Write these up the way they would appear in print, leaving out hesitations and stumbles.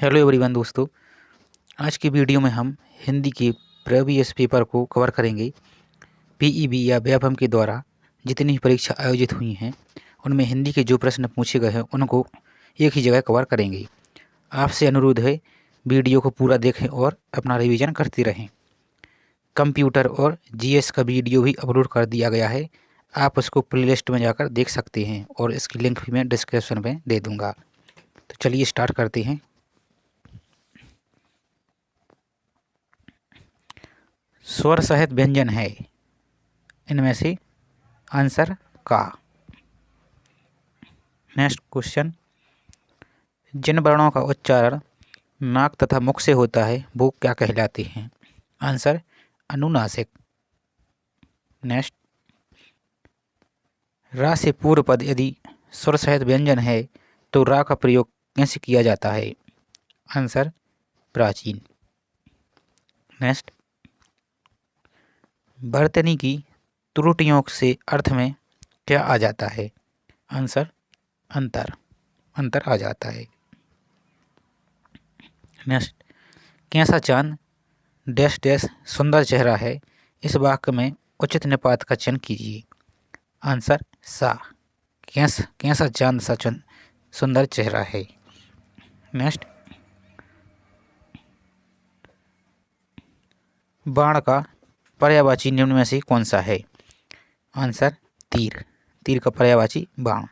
Hello everyone दोस्तों, आज की वीडियो में हम हिंदी के प्रीवियस पेपर को कवर करेंगे। पीईबी या व्यापम के द्वारा जितनी भी परीक्षा आयोजित हुई हैं उनमें हिंदी के जो प्रश्न पूछे गए हैं उनको एक ही जगह कवर करेंगे। आपसे अनुरोध है वीडियो को पूरा देखें और अपना रिवीजन करते रहें। कंप्यूटर और जीएस का वीडियो भी अपलोड कर दिया गया है, आप उसको प्लेलिस्ट में जाकर देख सकते हैं और इसकी लिंक भी मैं डिस्क्रिप्शन में दे दूँगा। तो चलिए स्टार्ट करते हैं। स्वर सहित व्यंजन है इनमें से आंसर का। नेक्स्ट क्वेश्चन, जिन वर्णों का उच्चारण नाक तथा मुख से होता है वो क्या कहलाते हैं? आंसर अनुनासिक। नेक्स्ट, रा से पूर्व पद यदि स्वर सहित व्यंजन है तो रा का प्रयोग कैसे किया जाता है? आंसर प्राचीन। नेक्स्ट, वर्तनी की त्रुटियों से अर्थ में क्या आ जाता है? आंसर अंतर, अंतर आ जाता है। नेक्स्ट, कैसा चांद डैश डैश सुंदर चेहरा है, इस वाक्य में उचित निपात का चयन कीजिए। आंसर सा, कैसा चांद सा सुंदर चेहरा है। नेक्स्ट, बाण का पर्यायवाची निम्न में से कौन सा है? आंसर तीर, तीर का पर्यायवाची बाण।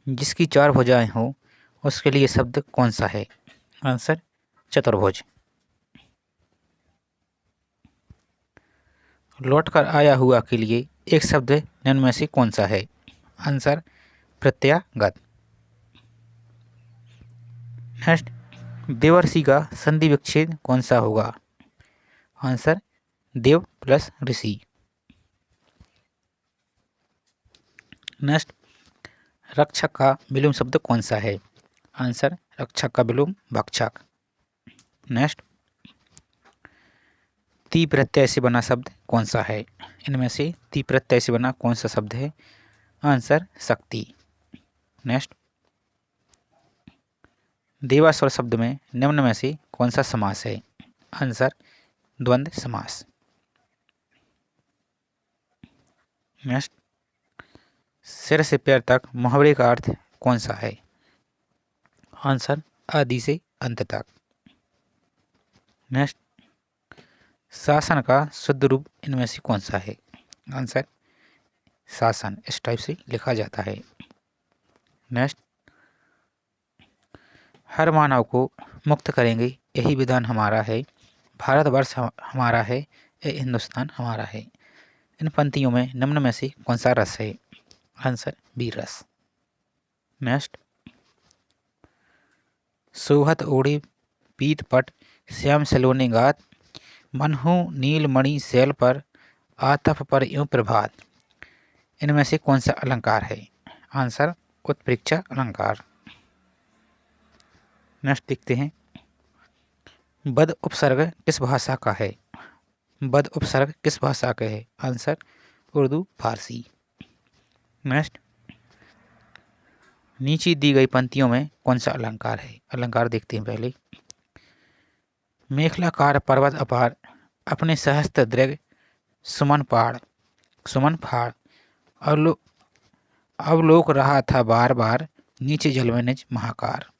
जिसकी चार भुजाएं हो उसके लिए शब्द कौन सा है? आंसर चतुर्भुज। लौटकर आया हुआ के लिए एक शब्द निम्न में से कौन सा है? आंसर प्रत्यागत। नेक्स्ट, देवर्षि का संधि विच्छेद कौन सा होगा? आंसर देव प्लस ऋषि। नेक्स्ट, रक्षक का विलोम शब्द कौन सा है? आंसर रक्षक का विलोम भक्षक। नेक्स्ट, ती प्रत्यय से बना शब्द कौन सा है? इनमें से ती प्रत्यय से बना कौन सा शब्द है? आंसर शक्ति। नेक्स्ट, देवास्वर शब्द में निम्न में से कौन सा समास है? आंसर द्वंद्व समास। नेक्स्ट, सिर से पैर तक मुहावरे का अर्थ कौन सा है? आंसर आदि से अंत तक। नेक्स्ट, शासन का शुद्ध रूप इनमें से कौन सा है? आंसर शासन, इस टाइप से लिखा जाता है। नेक्स्ट, हर मानव को मुक्त करेंगे यही विधान हमारा है, भारतवर्ष हमारा है, ये हिंदुस्तान हमारा है। इन पंक्तियों में निम्न में से कौन सा रस है? आंसर वीर रस। नेक्स्ट, सोहत ओढ़े पीत पट श्याम सलोने गात, मनहु नीलमणि शैल पर आतप पर यूं प्रभात। इनमें से कौन सा अलंकार है? आंसर उत्प्रेक्षा अलंकार। नेक्स्ट देखते हैं, बद उपसर्ग किस भाषा का है? बद उपसर्ग किस भाषा का है? आंसर उर्दू फारसी। नेक्स्ट, नीचे दी गई पंक्तियों में कौन सा अलंकार है? अलंकार देखते हैं पहले। मेखलाकार पर्वत अपार अपने सहस्त्र दृग सुमन फाड़ अवलोक रहा था बार बार नीचे जल में निज महाकार।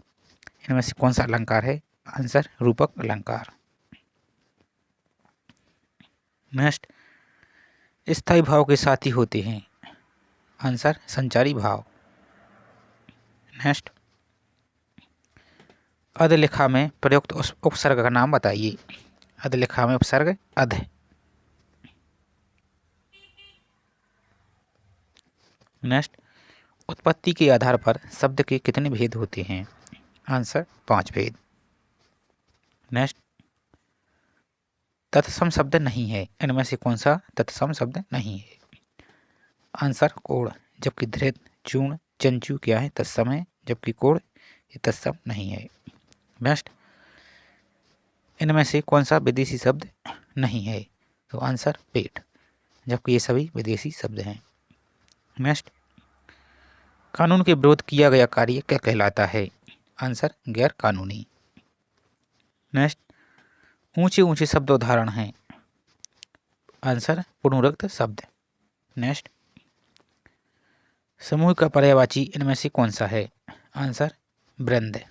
इनमें से कौन सा अलंकार है? आंसर रूपक अलंकार। नेक्स्ट, स्थायी भाव के साथी होते हैं। आंसर संचारी भाव। नेक्स्ट, अधलिखा में प्रयुक्त उपसर्ग का नाम बताइए। अधलिखा में उपसर्ग अध। नेक्स्ट, उत्पत्ति के आधार पर शब्द के कितने भेद होते हैं? आंसर 5 भेद। नेक्स्ट, तत्सम शब्द नहीं है, इनमें से कौन सा तत्सम शब्द नहीं है? आंसर कोण, जबकि धृत चूर्ण चंचू क्या है? तत्सम है, जबकि कोण ये तत्सम नहीं है। नेक्स्ट, इनमें से कौन सा विदेशी शब्द नहीं है? तो आंसर पेट, जबकि ये सभी विदेशी शब्द हैं। नेक्स्ट, कानून के विरोध किया गया कार्य क्या कहलाता है? आंसर गैर कानूनी। नेक्स्ट, ऊंचे ऊंचे शब्द उदाहरण हैं। आंसर पुनरुक्त शब्द। नेक्स्ट, समूह का पर्यायवाची इनमें से कौन सा है? आंसर वृंद।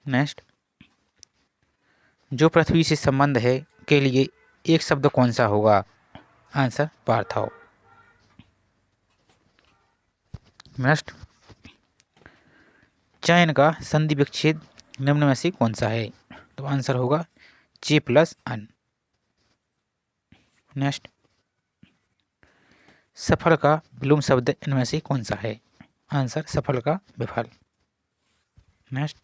नेक्स्ट, जो पृथ्वी से संबंध है के लिए एक शब्द कौन सा होगा? आंसर पार्थाव। नेक्स्ट, चयन का संधि विच्छेद निम्न में से कौन सा है? तो आंसर होगा चे प्लस अन। नेक्स्ट, सफल का विलोम शब्द इनमें से कौन सा है? आंसर सफल का विफल। नेक्स्ट,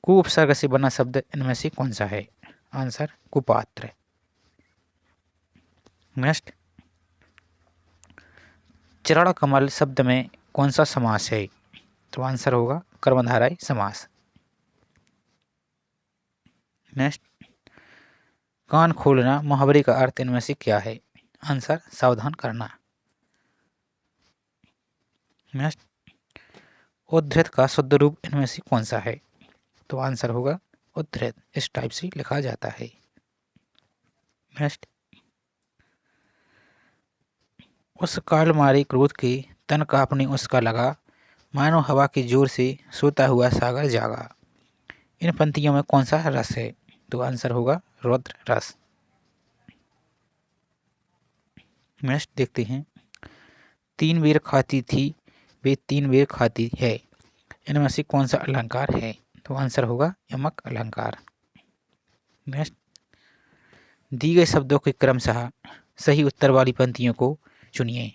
कु उपसर्ग से बना शब्द इनमें से कौन सा है? आंसर कुपात्र। नेक्स्ट, चरण कमल शब्द में कौन सा समास है? तो आंसर होगा कर्मधारय समास। नेक्स्ट, कान खोलना मुहावरे का अर्थ इनमें से क्या है? आंसर सावधान करना। नेक्स्ट, उद्धृत का शुद्ध रूप इनमें से कौन सा है? तो आंसर होगा उद्धृत। इस टाइप से लिखा जाता है। नेक्स्ट, उस काल मारे क्रोध के तन कांपने उसका लगा, मानो हवा के जोर से सोता हुआ सागर जागा। इन पंक्तियों में कौन सा रस है? तो आंसर होगा रौद्र रस। नेक्स्ट देखते हैं, तीन बेर खाती थी वे तीन बेर खाती है। इनमें से कौन सा अलंकार है? तो आंसर होगा यमक अलंकार। नेक्स्ट, दिए गए शब्दों के क्रमशः सही उत्तर वाली पंक्तियों को चुनिए।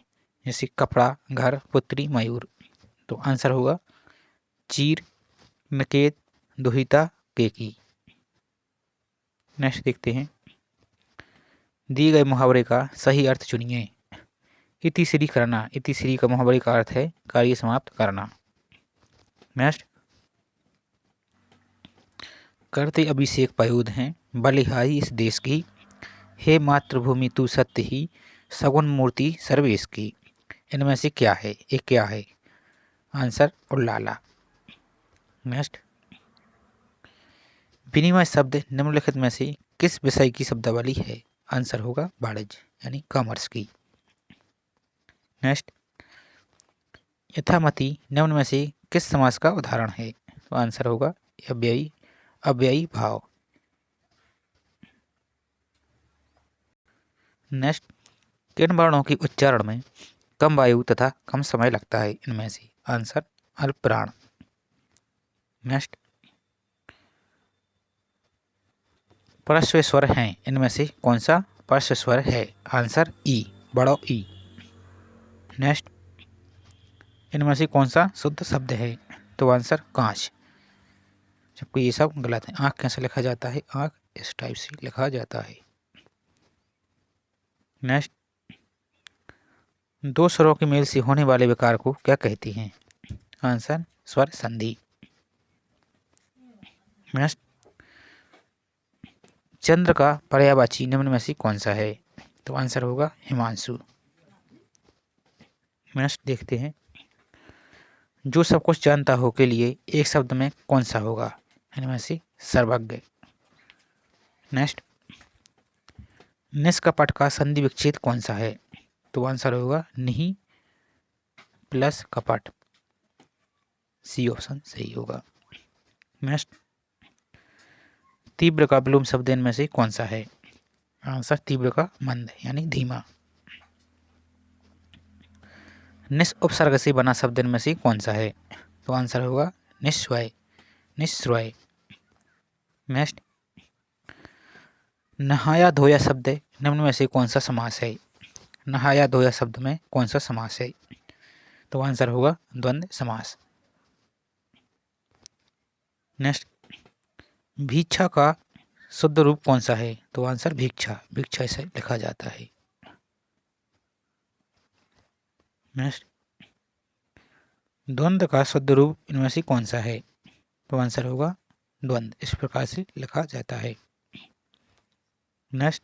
जैसे कपड़ा, घर, पुत्री, मयूर। तो आंसर होगा चीर, नकेत, दुहिता, केकी। नेक्स्ट देखते हैं, दिए गए मुहावरे का सही अर्थ चुनिए। इतिश्री करना, इतिश्री का मुहावरे का अर्थ है कार्य समाप्त करना। नेक्स्ट, करते अभिषेक पयोध हैं, बलिहारी इस देश की, हे मातृभूमि तू सत्य ही, सगुन मूर्ति सर्वेश की। इनमें से क्या है? ये क्या है? आंसर उल्लाला। नेक्स्ट, विनिमय शब्द निम्नलिखित में से किस विषय की शब्दावली है? आंसर होगा वाणिज्य यानी कॉमर्स की। नेक्स्ट, यथामति निम्न में से किस समास का उदाहरण है? तो आंसर होगा अव्ययी अव्ययी भाव। नेक्स्ट, किन वर्णों के उच्चारण में कम वायु तथा कम समय लगता है? इनमें से आंसर अल्पप्राण। नेक्स्ट, परस्व स्वर हैं, इनमें से कौन सा परस्व स्वर है? आंसर ई, बड़ो ई। नेक्स्ट, इनमें से कौन सा शुद्ध शब्द है? तो आंसर कांच, जबकि ये सब गलत है। आँख कैसे लिखा जाता है? आँख इस टाइप से लिखा जाता है। नेक्स्ट, दो स्वरों के मेल से होने वाले विकार को क्या कहते हैं? आंसर स्वर संधि। नेक्स्ट, चंद्र का पर्यायवाची निम्न में से कौन सा है? तो आंसर होगा हिमांशु। नेक्स्ट देखते हैं, जो सब कुछ जानता हो के लिए एक शब्द में कौन सा होगा? इनमें से सर्वज्ञ। नेक्स्ट, निष्कपट का संधि विच्छेद कौन सा है? तो आंसर होगा निहि प्लस कपट। सी ऑप्शन सही होगा। नेक्स्ट, तीव्र का विलोम शब्द इनमें से कौन सा है? आंसर तीव्र का मंद यानी धीमा। निस उपसर्ग से बना शब्द इनमें से कौन सा है? तो आंसर होगा निस्वय निस्वय। नेक्स्ट, नहाया धोया शब्द निम्न में से कौन सा समास है? नहाया धोया शब्द में कौन सा समास है? तो आंसर होगा द्वंद्व समास। नेक्स्ट, भिक्षा का शुद्ध रूप कौन सा है? तो आंसर भिक्षा, भिक्षा से लिखा जाता है। नेक्स्ट, द्वंद्व का शुद्ध रूप इनमें से कौन सा है? तो आंसर होगा द्वंद्व, इस प्रकार से लिखा जाता है। नेक्स्ट,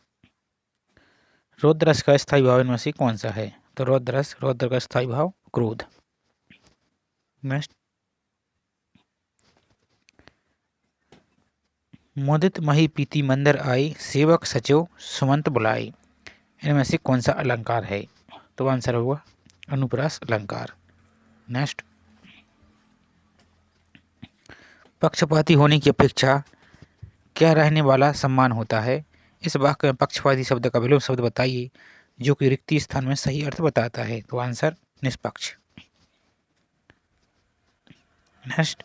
रौद्ररस का स्थायी भाव इनमें से कौन सा है? तो रौद्ररस, रौद्र का स्थायी भाव क्रोध। नेक्स्ट, मुदित मही पीती मंदिर आई, सेवक सचिव सुमंत बुलाई। इनमें से कौन सा अलंकार है? तो आंसर होगा अनुप्रास अलंकार। नेक्स्ट, पक्षपाती होने की अपेक्षा क्या रहने वाला सम्मान होता है? इस वाक्य में पक्षपाती शब्द का विलोम शब्द बताइए जो कि रिक्ति स्थान में सही अर्थ बताता है। तो आंसर निष्पक्ष। नेक्स्ट,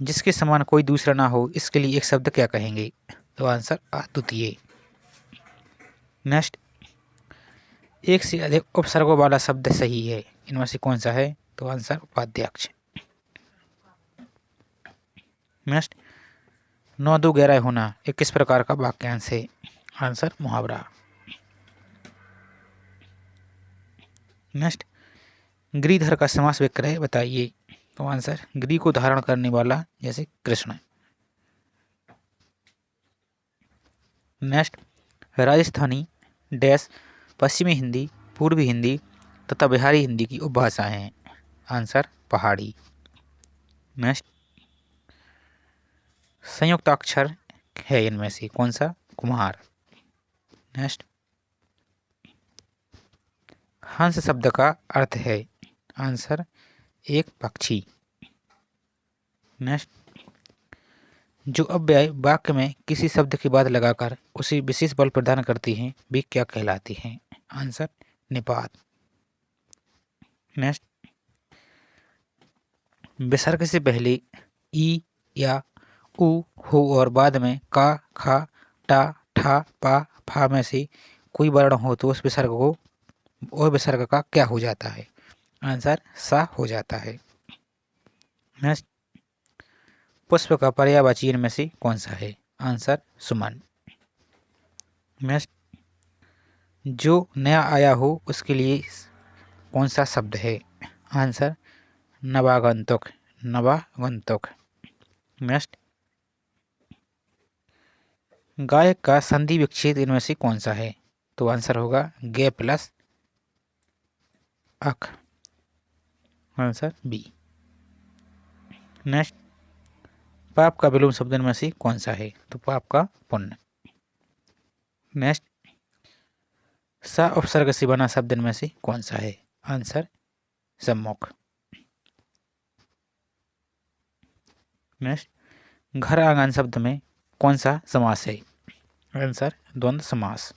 जिसके समान कोई दूसरा ना हो इसके लिए एक शब्द क्या कहेंगे? तो आंसर अद्वितीय। नेक्स्ट, एक से अधिक उपसर्गों वाला शब्द सही है, इनमें से कौन सा है? तो आंसर उपाध्यक्ष। नेक्स्ट, 9 2 11 होना एक किस प्रकार का वाक्यांश है? आंसर मुहावरा। नेक्स्ट, गिरिधर का समास विक्रय बताइए। तो आंसर गिरि को धारण करने वाला, जैसे कृष्ण। नेक्स्ट, राजस्थानी डैश पश्चिमी हिंदी, पूर्वी हिंदी तथा बिहारी हिंदी की उपभाषाएं हैं। आंसर पहाड़ी। नेक्स्ट, संयुक्ताक्षर है इनमें से कौन सा? कुम्हार। नेक्स्ट, हंस शब्द का अर्थ है? आंसर एक पक्षी। नेक्स्ट, जो अव्यय वाक्य में किसी शब्द के बाद लगाकर उसे विशेष बल प्रदान करती हैं वे क्या कहलाती हैं? आंसर निपात। नेक्स्ट, विसर्ग से पहले ई या उ हो और बाद में का, खा, टा, ठा, पा, फा में से कोई वर्ण हो तो उस विसर्ग को और विसर्ग का क्या हो जाता है? आंसर सा हो जाता है। नेक्स्ट, पुष्प का पर्यायवाची इनमें से कौन सा है? आंसर सुमन। नेक्स्ट, जो नया आया हो उसके लिए कौन सा शब्द है? आंसर नवागंतुक। नवागंतुक। नेक्स्ट, गायक का संधि विच्छेद इनमें से कौन सा है? तो आंसर होगा गे प्लस अख। Answer B. नेक्स्ट, पाप का विलोम शब्द इनमें से कौन सा है? तो पाप का पुण्य। नेक्स्ट, सा उपसर्ग से बना शब्द इनमें से कौन सा है? आंसर सम्मुख। नेक्स्ट, घर आंगन शब्द में कौन सा समास है? आंसर द्वंद्व समास।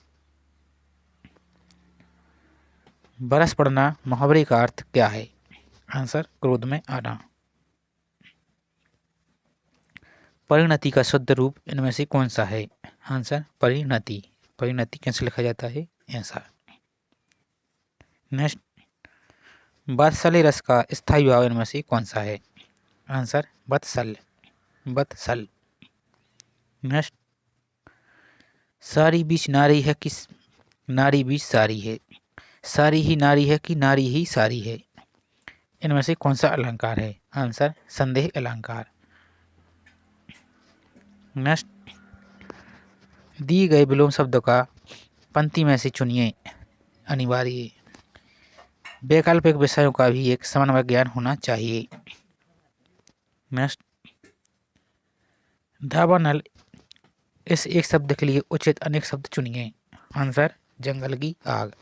बरस पड़ना मुहावरे का अर्थ क्या है? आंसर क्रोध में आना। परिणति का शुद्ध रूप इनमें से कौन सा है? आंसर परिणति। परिणति कैसे लिखा जाता है? ऐसा। नेक्स्ट, वात्सल्य रस का स्थायी भाव इनमें से कौन सा है? आंसर वत्सल। वत्सल। नेक्स्ट, सारी बीच नारी है कि नारी बीच सारी है? सारी ही नारी है कि नारी ही सारी है? इनमें से कौन सा अलंकार है? आंसर संदेह अलंकार। नेक्स्ट, दिए गए विलोम शब्द का पंक्ति में से चुनिए अनिवार्य। वैकल्पिक विषयों का भी एक समन्वय ज्ञान होना चाहिए। नेक्स्ट, दावानल इस एक शब्द के लिए उचित अनेक शब्द चुनिए। आंसर जंगल की आग।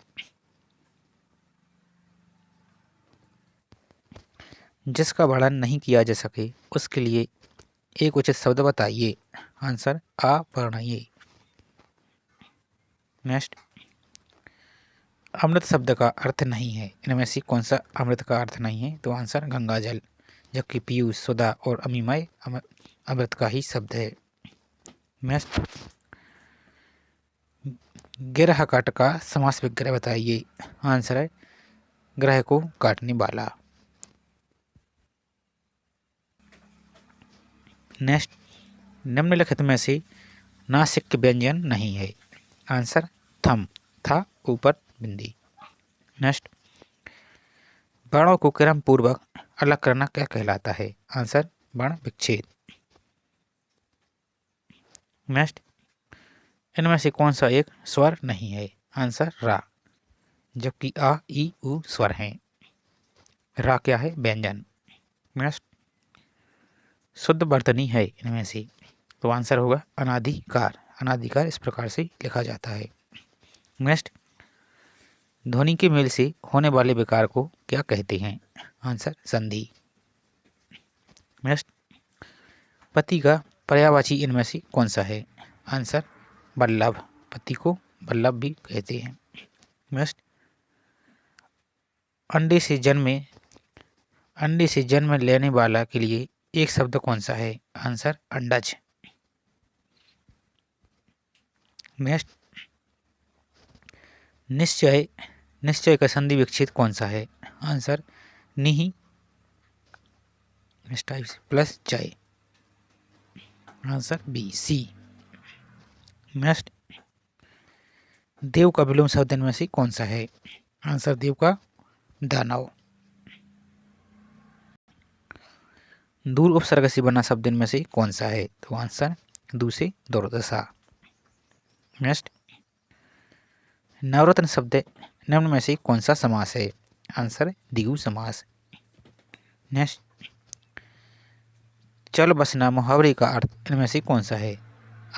जिसका वर्णन नहीं किया जा सके उसके लिए एक उचित शब्द बताइए। आंसर अवर्णनीय। नेक्स्ट, अमृत शब्द का अर्थ नहीं है, इनमें से कौन सा अमृत का अर्थ नहीं है? तो आंसर गंगा जल, जबकि पीयूष, सुधा और अमीमय अमृत का ही शब्द है। नेक्स्ट, गिरह काट का समास विग्रह बताइए। आंसर है ग्रह को काटने वाला। नेक्स्ट, निम्नलिखित में से नासिक व्यंजन नहीं है। आंसर थम, था ऊपर बिंदी। नेक्स्ट, बाणों को क्रम पूर्वक अलग करना क्या कहलाता है? आंसर बाण विच्छेद। नेक्स्ट, इनमें से कौन सा एक स्वर नहीं है? आंसर रा, जबकि आ ई उ स्वर हैं। रा क्या है? व्यंजन। नेक्स्ट, शुद्ध वर्तनी है इनमें से, तो आंसर होगा अनाधिकार। अनाधिकार इस प्रकार से लिखा जाता है। नेक्स्ट, ध्वनि के मेल से होने वाले विकार को क्या कहते हैं? आंसर संधि। नेक्स्ट, पति का पर्यायवाची इनमें से कौन सा है? आंसर वल्लभ। पति को वल्लभ भी कहते हैं। नेक्स्ट, अंडे से जन्म लेने वाला के लिए एक शब्द कौन सा है? आंसर अंडज। नेक्स्ट, निश्चय का संधि विच्छेद कौन सा है? आंसर निहि प्लस चय। आंसर बी, सी। नेक्स्ट, देव का विलोम शब्द इनमें से कौन सा है? आंसर देव का दानव। दूर उपसर्ग से बना शब्द इनमें से कौन सा है? तो आंसर दू से दुर्दशा। नेक्स्ट, नवरत्न शब्द निम्न में से कौन सा समास है? आंसर द्विगु समास। नेक्स्ट, चल बसना मुहावरे का अर्थ इनमें से कौन सा है?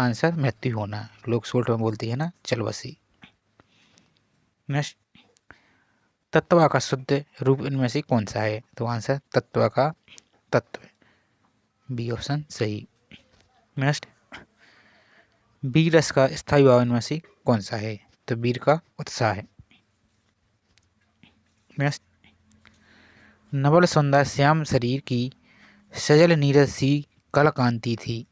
आंसर मृत्यु होना। लोग शॉर्ट में बोलते हैं ना, चल बसी। नेक्स्ट, तत्व का शुद्ध रूप इनमें से कौन सा है? तो आंसर तत्व का तत्व, बी ऑप्शन सही। नेक्स्ट, वीर रस का स्थायी भाव इनमें से कौन सा है? तो वीर का उत्साह है। नेक्स्ट, नवल सुंदर श्याम शरीर की सजल नीरज सी कल कांति थी,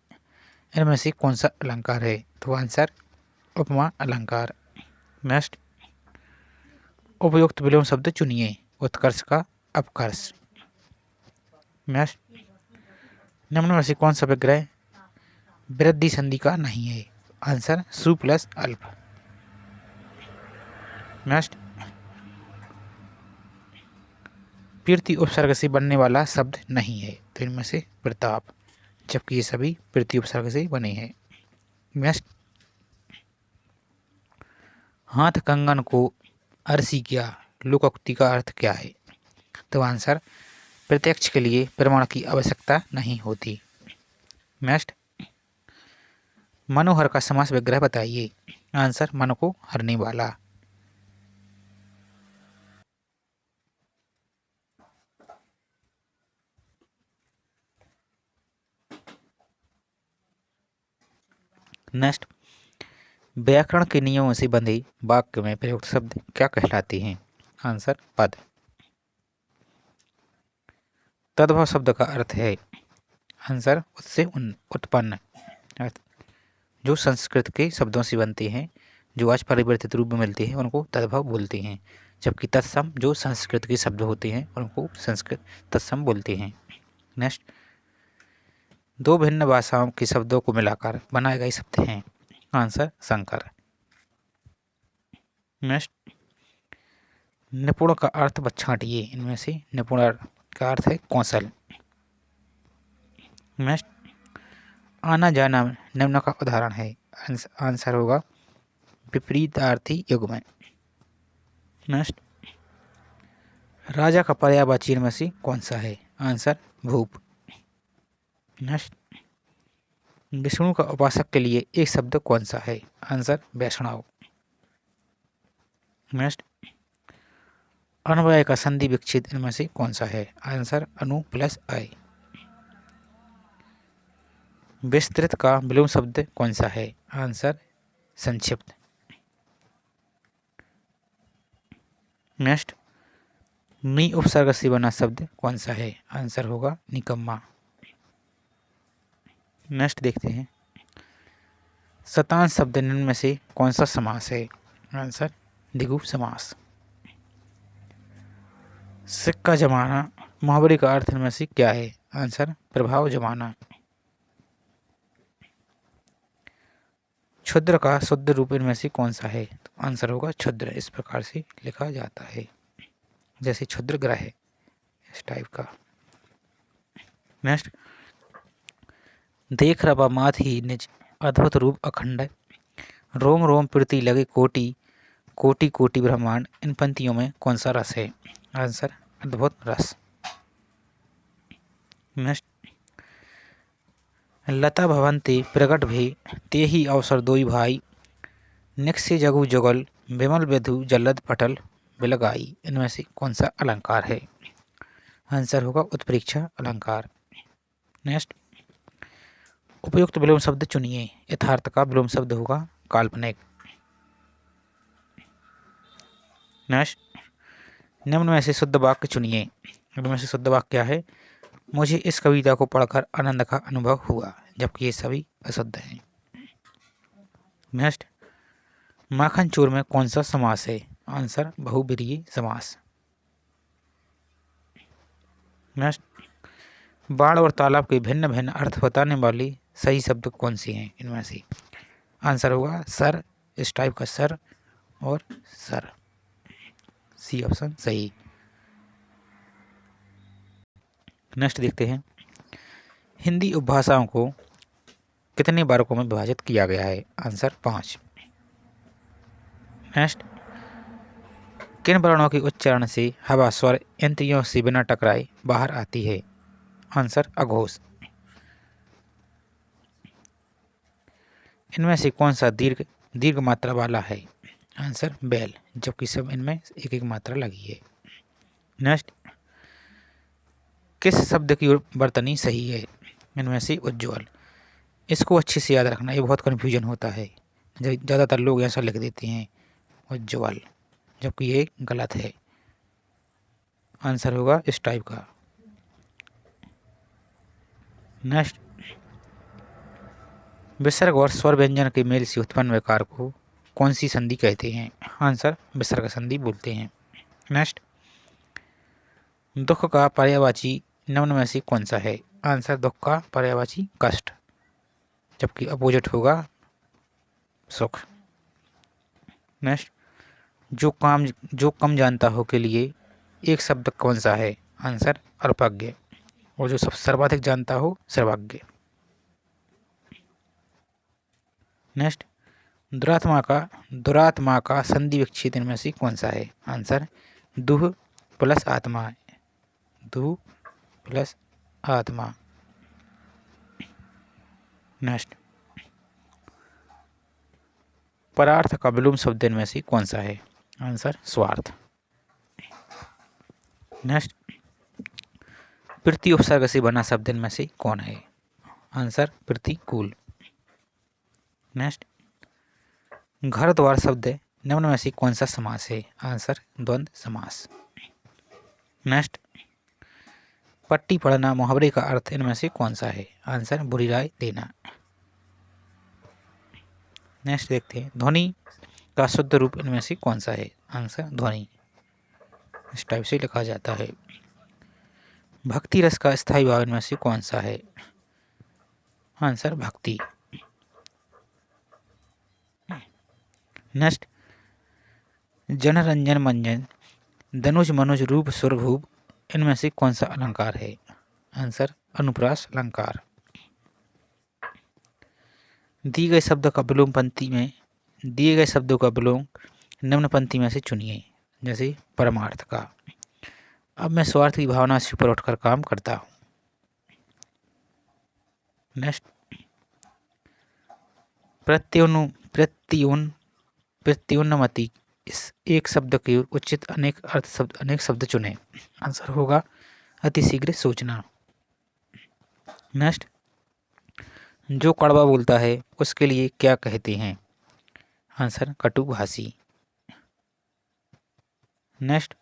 इनमें से कौन सा अलंकार है? तो आंसर उपमा अलंकार। नेक्स्ट, उपयुक्त विलोम शब्द चुनिए। उत्कर्ष का अपकर्ष। नेक्स्ट, निम्न में से कौन सा विग्रह वृद्धि संधि का नहीं है? आंसर सु प्लस अल्प। नेक्स्ट, प्रीति उपसर्ग से बनने वाला शब्द नहीं है, तो इनमें से प्रताप, जबकि ये सभी प्रीति उपसर्ग से बने हैं। नेक्स्ट, हाथ कंगन को अरसी किया, लोकोक्ति का अर्थ क्या है? तो आंसर प्रत्यक्ष के लिए प्रमाण की आवश्यकता नहीं होती। नेक्स्ट, मनोहर का समास विग्रह बताइए। आंसर मन को हरने वाला। नेक्स्ट, व्याकरण के नियमों से बंधे वाक्य में प्रयुक्त शब्द क्या कहलाते हैं? आंसर पद। तद्भव शब्द का अर्थ है? आंसर उससे उत्पन्न, जो संस्कृत के शब्दों से बनते हैं, जो आज परिवर्तित रूप में मिलते हैं, उनको तद्भव बोलते हैं। जबकि तत्सम जो संस्कृत के शब्द होते हैं, उनको संस्कृत तत्सम बोलते हैं। नेक्स्ट, दो भिन्न भाषाओं के शब्दों को मिलाकर बनाए गए शब्द हैं। आंसर संकर। नेक्स्ट, निपुण का अर्थ छांटिए। इनमें से निपुण का अर्थ है कौशल। नेक्स्ट, आना जाना निम्न का उदाहरण है। आंसर होगा विपरीतार्थी युग्म। नेक्स्ट, राजा का पर्यायवाची इनमें से कौन सा है? आंसर भूप। नेक्स्ट, विष्णु का उपासक के लिए एक शब्द कौन सा है? आंसर वैष्णव। नेक्स्ट, अन्वय का संधि विच्छेद इनमें से कौन सा है? आंसर अनु प्लस अय। विस्तृत का विलोम शब्द कौन सा है? आंसर संक्षिप्त। नेक्स्ट, नि उपसर्ग से बना शब्द कौन सा है? आंसर होगा निकम्मा। नेक्स्ट देखते हैं, शतांश शब्द निम्न में से कौन सा समास है? आंसर द्विगु समास। सिक्का जमाना मुहावरे का अर्थ इनमें से क्या है? आंसर प्रभाव जमाना। क्षुद्र का शुद्ध रूप इनमें से कौन सा है? तो आंसर होगा क्षुद्र। इस प्रकार से लिखा जाता है, जैसे क्षुद्र ग्रह, इस टाइप का। नेक्स्ट, देख रवा मात ही निज अद्भुत रूप अखंड, रोम रोम प्रति लगे कोटि कोटि कोटि ब्रह्मांड, इन पंक्तियों में कौन सा रस है? आंसर अद्भुत रस। नेक्स्ट, लता भवन्ते प्रगट भे ते ही अवसर दोई भाई, निक्से जगु जुगल विमल विधु जल्लद पटल बिलगाई। इनमें से कौन सा अलंकार है? आंसर होगा उत्प्रेक्षा अलंकार। नेक्स्ट, उपयुक्त विलोम शब्द चुनिए। यथार्थ का विलोम शब्द होगा काल्पनिक। नेक्स्ट, निम्न में से शुद्ध वाक्य चुनिए। इनमें से शुद्ध वाक्य क्या है? मुझे इस कविता को पढ़कर आनंद का अनुभव हुआ, जबकि ये सभी अशुद्ध हैं। नेक्स्ट, माखन चोर में कौन सा समास है? आंसर बहुब्रीहि समास। नेक्स्ट, बाढ़ और तालाब के भिन्न भिन्न अर्थ बताने वाली सही शब्द कौन सी हैं? इनमें से आंसर होगा सर, इस टाइप का सर और सर। सी ऑप्शन सही। नेक्स्ट देखते हैं, हिंदी उपभाषाओं को कितने वर्गों में विभाजित किया गया है? आंसर 5। नेक्स्ट, किन वर्णों के उच्चारण से हवा स्वर इंद्रियों से बिना टकराए बाहर आती है? आंसर अघोष। इनमें से कौन सा दीर्घ मात्रा वाला है? आंसर बैल, जबकि सब इनमें एक एक मात्रा लगी है। नेक्स्ट, किस शब्द की वर्तनी सही है? इनमें से उज्ज्वल। इसको अच्छे से याद रखना, ये बहुत कन्फ्यूजन होता है, ज़्यादातर लोग ऐसा लिख देते हैं उज्ज्वल, जबकि ये गलत है। आंसर होगा इस टाइप का। नेक्स्ट, विसर्ग और स्वर व्यंजन के मेल से उत्पन्न विकार को कौन सी संधि कहते हैं? आंसर विसर्ग संधि बोलते हैं। नेक्स्ट, दुख का पर्यायवाची निम्न में से कौन सा है? आंसर दुख का पर्यायवाची कष्ट, जबकि अपोजिट होगा सुख। नेक्स्ट, जो कम जानता हो के लिए एक शब्द कौन सा है? आंसर अल्पज्ञ, और जो सब सर्वाधिक जानता हो सर्वज्ञ। नेक्स्ट, दुरात्मा का संधि विच्छेद इनमें से कौन सा है? आंसर दुह प्लस आत्मा, दुह प्लस आत्मा। नेक्स्ट, परार्थ का विलोम शब्द इनमें से कौन सा है? आंसर स्वार्थ। नेक्स्ट, प्रति उपसर्ग से बना शब्द इनमें से कौन है? आंसर प्रतिकूल। नेक्स्ट, घर द्वार शब्द निम्न में से कौन सा समास है? आंसर द्वंद्व समास। नेक्स्ट, पट्टी पढ़ना मुहावरे का अर्थ इनमें से कौन सा है? आंसर बुरी राय देना। नेक्स्ट देखते हैं, ध्वनि का शुद्ध रूप इनमें से कौन सा है? आंसर ध्वनि, इस टाइप से लिखा जाता है। भक्ति रस का स्थायी भाव इनमें से कौन सा है? आंसर भक्ति। नेक्स्ट, जनरंजन मंजन धनुष मनुज रूप सुरभूप इनमें से कौन सा अलंकार है? आंसर अनुप्रास अलंकार। दिए गए शब्दों का विलोम निम्न पंक्ति में से चुनिए। जैसे परमार्थ का, अब मैं स्वार्थ की भावना से ऊपर उठकर काम करता हूँ। नेक्स्ट, प्रत्युन्नमति इस एक शब्द के उचित अनेक शब्द चुने। आंसर होगा अतिशीघ्र सोचना। नेक्स्ट, जो कड़वा बोलता है उसके लिए क्या कहते हैं? आंसर कटुभाषी। नेक्स्ट,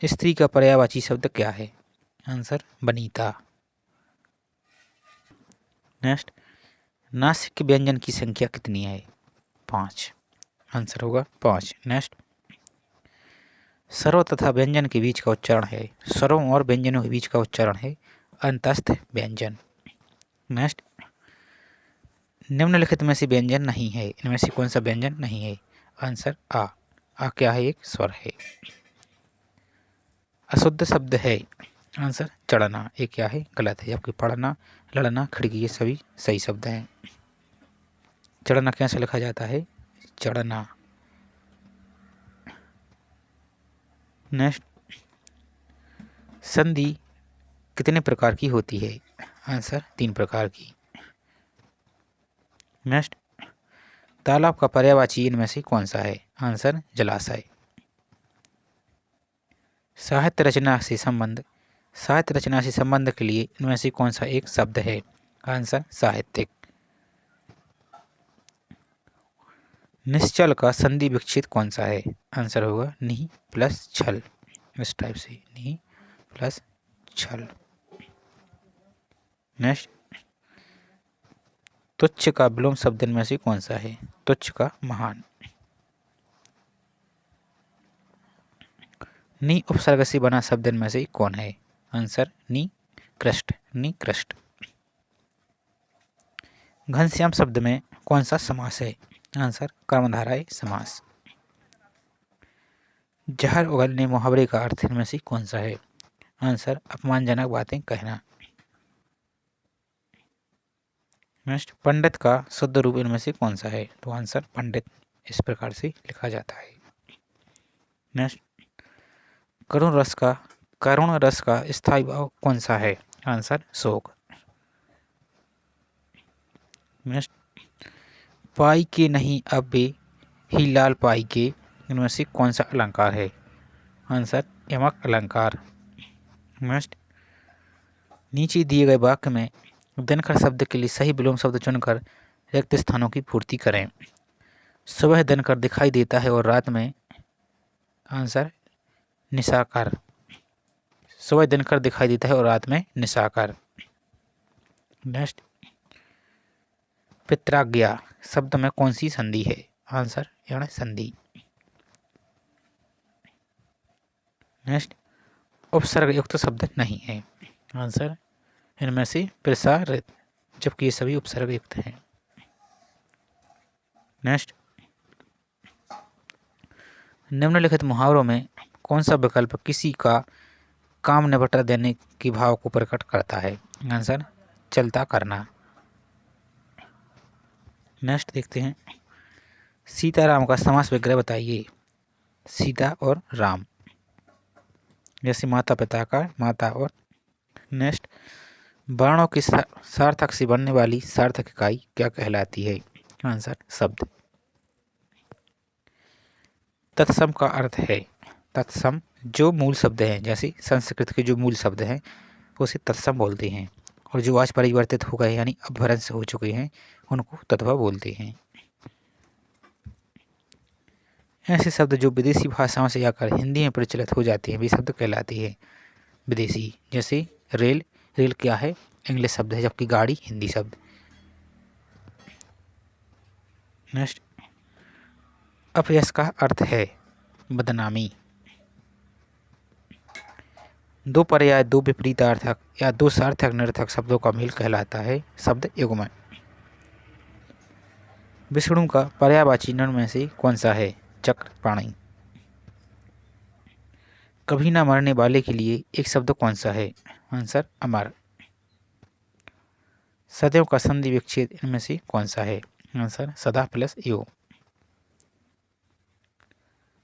स्त्री का पर्यायवाची शब्द क्या है? आंसर वनिता। नेक्स्ट, नासिक व्यंजन की संख्या कितनी है? 5। आंसर होगा 5। नेक्स्ट, स्वरों तथा व्यंजन के बीच का उच्चारण है, स्वरों और व्यंजनों के बीच का उच्चारण है अंतस्थ व्यंजन। नेक्स्ट, निम्नलिखित में से व्यंजन नहीं है, इनमें से कौन सा व्यंजन नहीं है? आंसर आ क्या है? एक स्वर है। अशुद्ध शब्द है, आंसर चढ़ना, ये क्या है? गलत है, जबकि पढ़ना, लड़ना, खिड़की ये सभी सही शब्द हैं। चढ़ना कैसे लिखा जाता है? चढ़ना। नेक्स्ट, संधि कितने प्रकार की होती है? आंसर 3 प्रकार की। नेक्स्ट, तालाब का पर्यायवाची इनमें से कौन सा है? आंसर जलाशय। साहित्य रचना से संबंध के लिए इनमें से कौन सा एक शब्द है? आंसर साहित्यिक। निश्चल का संधि विच्छेद कौन सा है? आंसर होगा नि प्लस छल। इस टाइप से नि प्लस छल। नेक्स्ट, तुच्छ का विलोम शब्द इनमें से कौन सा है? तुच्छ का महान। नि उपसर्ग से बना शब्द इनमें से कौन है? आंसर निकृष्ट। घनश्याम शब्द में कौन सा समास है? आंसर कर्मधारय समास। जहर उगलने मुहावरे का अर्थ इनमें से कौन सा है? आंसर अपमानजनक बातें कहना। नेक्स्ट, पंडित का शुद्ध रूप इनमें से कौन सा है? तो आंसर पंडित इस प्रकार से लिखा जाता है। नेक्स्ट, करुण रस का स्थायी भाव कौन सा है? आंसर शोक। नेक्स्ट, पाई के नहीं अब वे ही लाल पाई के इनमें से कौन सा अलंकार है? आंसर यमक अलंकार। नेक्स्ट, नीचे दिए गए वाक्य में दिनकर शब्द के लिए सही विलोम शब्द चुनकर रिक्त स्थानों की पूर्ति करें। सुबह दिनकर दिखाई देता है और रात में आंसर निशाकर। सुबह दिनकर दिखाई देता है और रात में निशाकर। नेक्स्ट, पित्राज्ञा शब्द में कौन सी संधि है? आंसर यण संधि। नेक्स्ट, उपसर्ग युक्त शब्द नहीं है। आंसर इनमें से प्रसारित, जबकि ये सभी उपसर्ग युक्त हैं। नेक्स्ट, निम्नलिखित मुहावरों में कौन सा विकल्प किसी का काम निपटा देने के भाव को प्रकट करता है? आंसर चलता करना। नेक्स्ट देखते हैं, सीताराम का समास विग्रह बताइए। सीता और राम, जैसे माता पिता का माता और। नेक्स्ट, वर्णों के सार्थक से बनने वाली सार्थक इकाई क्या कहलाती है? आंसर शब्द। तत्सम का अर्थ है, तत्सम जो मूल शब्द हैं, जैसे संस्कृत के जो मूल शब्द हैं उसे तत्सम बोलते हैं, और जो आज परिवर्तित हो गए यानी अपभ्रंश हो चुके हैं उनको तत्व बोलते हैं। ऐसे शब्द जो विदेशी भाषाओं से आकर हिंदी में प्रचलित हो जाते हैं वे शब्द कहलाते हैं विदेशी। जैसे रेल, रेल क्या है? इंग्लिश शब्द है, जबकि गाड़ी हिंदी शब्द। नेक्स्ट, अपयश का अर्थ है बदनामी। दो पर्याय, दो विपरीतार्थक या दो सार्थक निर्थक शब्दों का मेल कहलाता है शब्द युग्म। विष्णु का पर्यायवाची निम्न में से कौन सा है? चक्र, प्राणी। कभी न मरने वाले के लिए एक शब्द कौन सा है? आंसर अमर। सदैव का संधि विच्छेद इनमें से कौन सा है? आंसर सदा प्लस यो।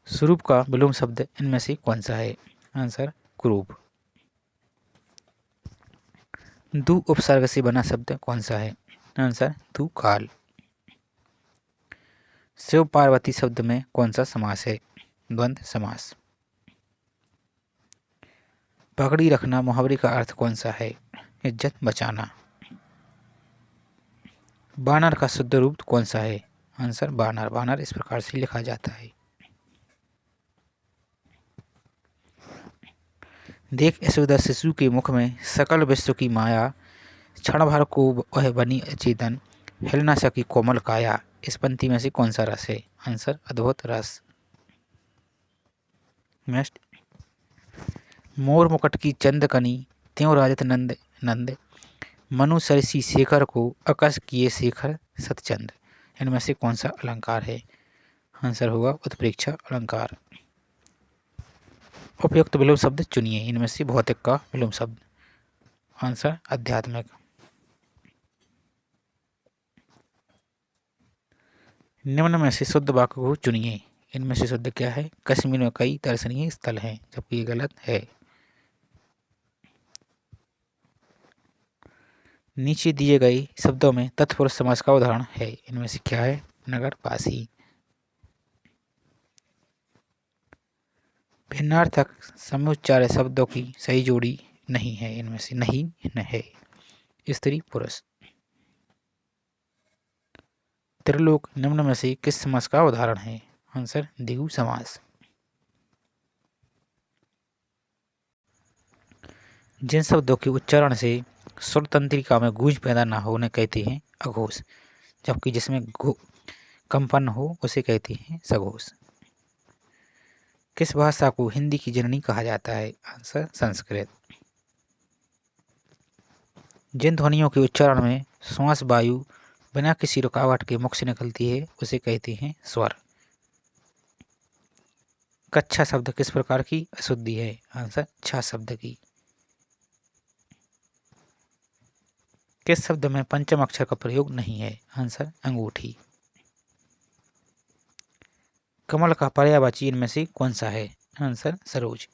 स्वरूप का विलोम शब्द इनमें से कौन सा है? आंसर कुरूप। दु उपसर्ग से बना शब्द कौन सा है? आंसर दुकाल। शिव पार्वती शब्द में कौन सा समास है? द्वंद्व समास। पगड़ी रखना मुहावरे का अर्थ कौन सा है? इज्जत बचाना। बानर का शुद्ध रूप कौन सा है? आंसर बानर। बानर इस प्रकार से लिखा जाता है। देख यशोदा शिशु के मुख में सकल विश्व की माया, क्षण भर को वह बनी अचेतन, हिल न सकी कोमल काया। इस पंक्ति में से कौन सा रस है? आंसर अद्भुत रस। नेक्स्ट, मोर मुकुट की चंदकनी त्यों राजत नंद नंद, मनु सरसी शेखर को अकस किए शेखर सतचंद। इनमें से कौन सा अलंकार है? आंसर होगा उत्प्रेक्षा अलंकार। उपयुक्त विलोम शब्द चुनिए। इनमें से भौतिक का विलोम शब्द, आंसर आध्यात्मिक। निम्न में से शुद्ध वाक्य को चुनिए। इनमें से शुद्ध क्या है? कश्मीर में कई दर्शनीय स्थल हैं, जबकि ये गलत है। नीचे दिए गए शब्दों में तत्पुरुष समास का उदाहरण है, इनमें से क्या है? नगरवासी। भिन्नार्थक समुच्चार शब्दों की सही जोड़ी नहीं है, इनमें से नहीं न है। स्त्री पुरुष। त्रिलोक निम्न में से किस समास का उदाहरण है? आंसर द्विगु समास। जिन शब्दों के उच्चारण से स्वर तंत्रिका में गूंज पैदा न हो उन्हें कहते हैं अघोष, जबकि जिसमें कंपन हो उसे कहते हैं सघोष। किस भाषा को हिंदी की जननी कहा जाता है? आंसर संस्कृत। जिन ध्वनियों के उच्चारण में श्वास वायु बिना किसी रुकावट के मुख से निकलती है उसे कहते हैं स्वर। कच्छा शब्द किस प्रकार की अशुद्धि है? आंसर छा शब्द की। किस शब्द में पंचम अक्षर का प्रयोग नहीं है? आंसर अंगूठी। कमल का पर्यायवाची इनमें से कौन सा है? आंसर सरोज।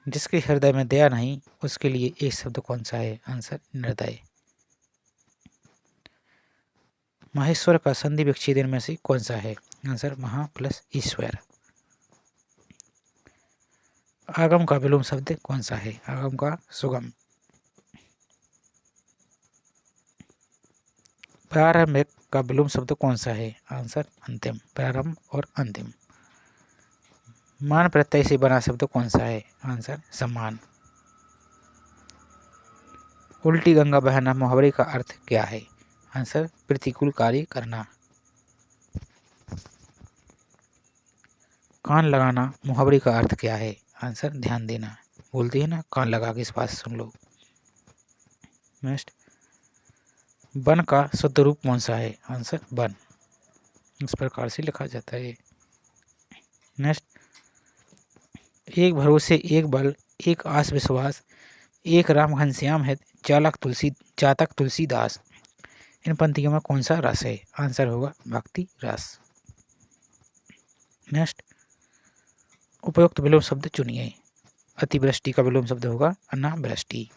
जिसके हृदय में दया नहीं उसके लिए एक शब्द कौन सा है? आंसर निर्दय। महेश्वर का संधि विच्छेद इनमें से कौन सा है? आंसर महा प्लस ईश्वर। आगम का विलोम शब्द कौन सा है? आगम का सुगम। प्रारंभिक का विलोम शब्द कौन सा है? आंसर अंतिम। प्रारंभ और अंतिम। मान प्रत्यय से बना शब्द कौन सा है? आंसर सम्मान। उल्टी गंगा बहना मुहावरे का अर्थ क्या है? आंसर प्रतिकूल कार्य करना। कान लगाना मुहावरे का अर्थ क्या है? आंसर ध्यान देना। बोलते हैं ना, कान लगा के इस बात सुन लो। नेक्स्ट, वन का शुद्ध रूप कौन सा है? Answer one. इस प्रकार से लिखा जाता है। नेक्स्ट, एक भरोसे एक बल एक आस विश्वास एक राम घनश्याम है चातक तुलसीदास, इन पंक्तियों में कौन सा रस है? आंसर होगा भक्ति रस। नेक्स्ट, उपयुक्त विलोम शब्द चुनिए। अतिवृष्टि का विलोम शब्द होगा अनावृष्टि।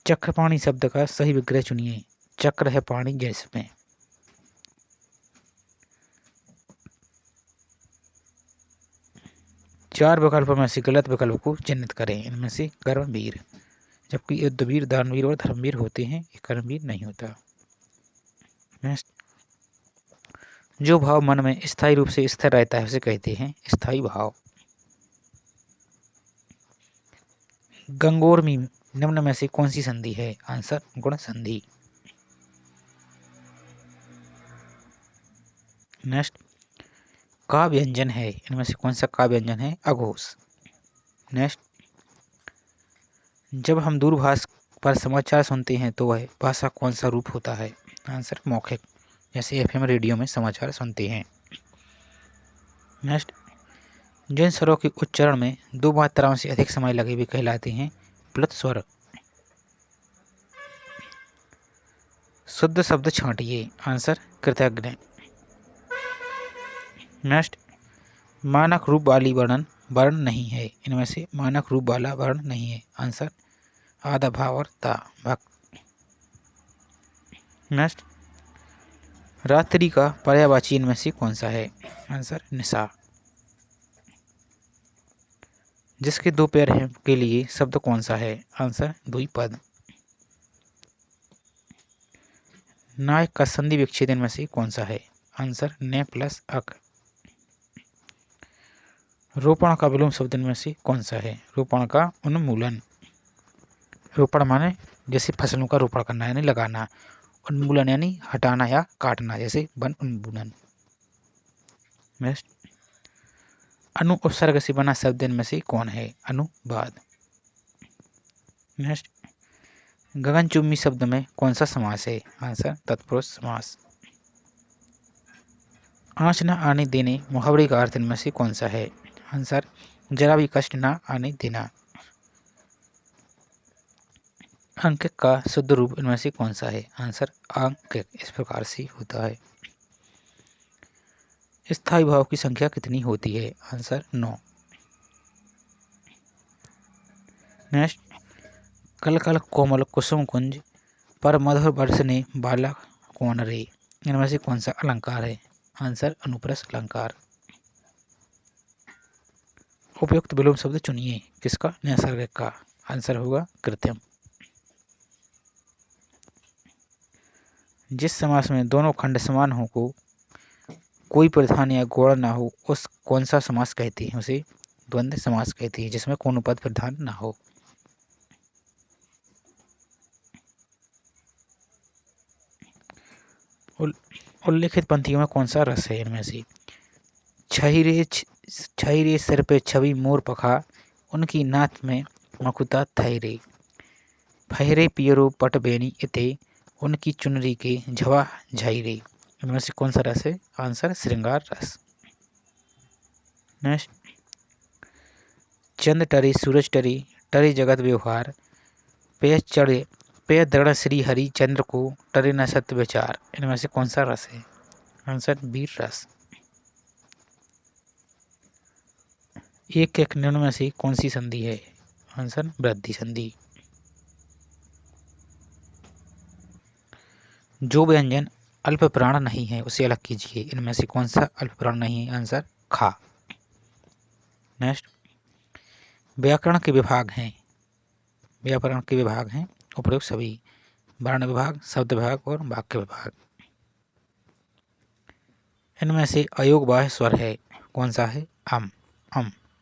चक्रपाणी शब्द का सही विग्रह चुनिए। चक्र है पानी जिसमें। चार विकल्पों में से गलत विकल्प को चिन्हित करें। इनमें से कर्मवीर, जबकि युद्धवीर दानवीर और धर्मवीर होते हैं, ये कर्मवीर नहीं होता। नेक्स्ट, जो भाव मन में स्थायी रूप से स्थिर रहता है उसे कहते हैं स्थायी भाव। गंगोर में निम्न में से कौन सी संधि है? आंसर गुण संधि। नेक्स्ट, का व्यंजन है, इनमें से कौन सा का व्यंजन है? अघोष। नेक्स्ट, जब हम दूरभाष पर समाचार सुनते हैं तो वह भाषा कौन सा रूप होता है? आंसर मौखिक, जैसे एफएम रेडियो में समाचार सुनते हैं। नेक्स्ट, जिन स्वरों के उच्चारण में दो मात्राओं से अधिक समय लगे हुए कहलाते हैं प्लुत स्वर। शुद्ध शब्द छांटिए। आंसर कृतज्ञ। नेक्स्ट, मानक रूप वाली वर्ण नहीं है, इनमें से मानक रूप वाला वर्ण नहीं है। आंसर आधा भाव और ता भक्त। नेक्स्ट, रात्रि का पर्यायवाची इनमें से कौन सा है? आंसर निशा। जिसके दो पैर हैं के लिए शब्द कौन सा है? आंसर द्विपद। नायक का संधि विच्छेद इनमें से कौन सा है? आंसर ने प्लस अक। रोपण का विलोम शब्द इनमें से कौन सा है? रोपण का उन्मूलन। रोपण माने जैसे फसलों का रोपण करना यानी लगाना, उन्मूलन यानी हटाना या काटना, जैसे वन उन्मूलन। नेक्स्ट, अनु उपसर्ग से बना शब्द इनमें से कौन है? अनुवाद। नेक्स्ट, गगनचुम्बी शब्द में कौन सा समास है? आंसर तत्पुरुष समास। आँच न आने देने मुहावरे का अर्थ इनमें से कौन सा है? आंसर जरा भी कष्ट न आने देना। अंक का शुद्ध रूप इनमें से कौन सा है? आंसर अंक इस प्रकार से होता है। स्थायी भाव की संख्या कितनी होती है? आंसर 9। नेक्स्ट, कल कल कोमल कुसुम कुंज पर मधुर बरसने बाला कौन रे, इनमें से कौन सा अलंकार है? आंसर अनुप्रास अलंकार। उपयुक्त विलोम शब्द चुनिए, किसका? नैसर्गिक का। आंसर होगा कृत्रिम। जिस समास में दोनों खंड समान हो को कोई प्रधान या गौण ना हो उस कौन सा समास कहते हैं? उसे द्वंद्व समास कहते हैं, जिसमें कोनो पद प्रधान ना हो। उल्लेखित पंक्तियों में कौन सा रस है इनमें से? छही रे सिर पे छवि मोर पखा, उनकी नाथ में मकुता थई रे। फहरे पियरो पट बेनी इते, उनकी चुनरी के झवा झाई रे। इनमें से कौन सा रस है? आंसर श्रृंगार रस। नेक्स्ट, चंद टरे सूरज टरे जगत व्यवहार, पे दृढ़ श्री हरि चंद्र को टरे न सत्य विचार। इनमें से कौन सा रस है? आंसर वीर रस। एक एक निम्न में से कौन सी संधि है? आंसर वृद्धि संधि। जो व्यंजन अल्प प्राण नहीं है उसे अलग कीजिए, इनमें से कौन सा अल्प प्राण नहीं है? आंसर खा। नेक्स्ट, व्याकरण के विभाग हैं, व्याकरण के विभाग हैं उपरोक्त सभी: वर्ण विभाग, शब्द विभाग और वाक्य विभाग। इनमें से अयोग बाह्य स्वर है, कौन सा है? अम,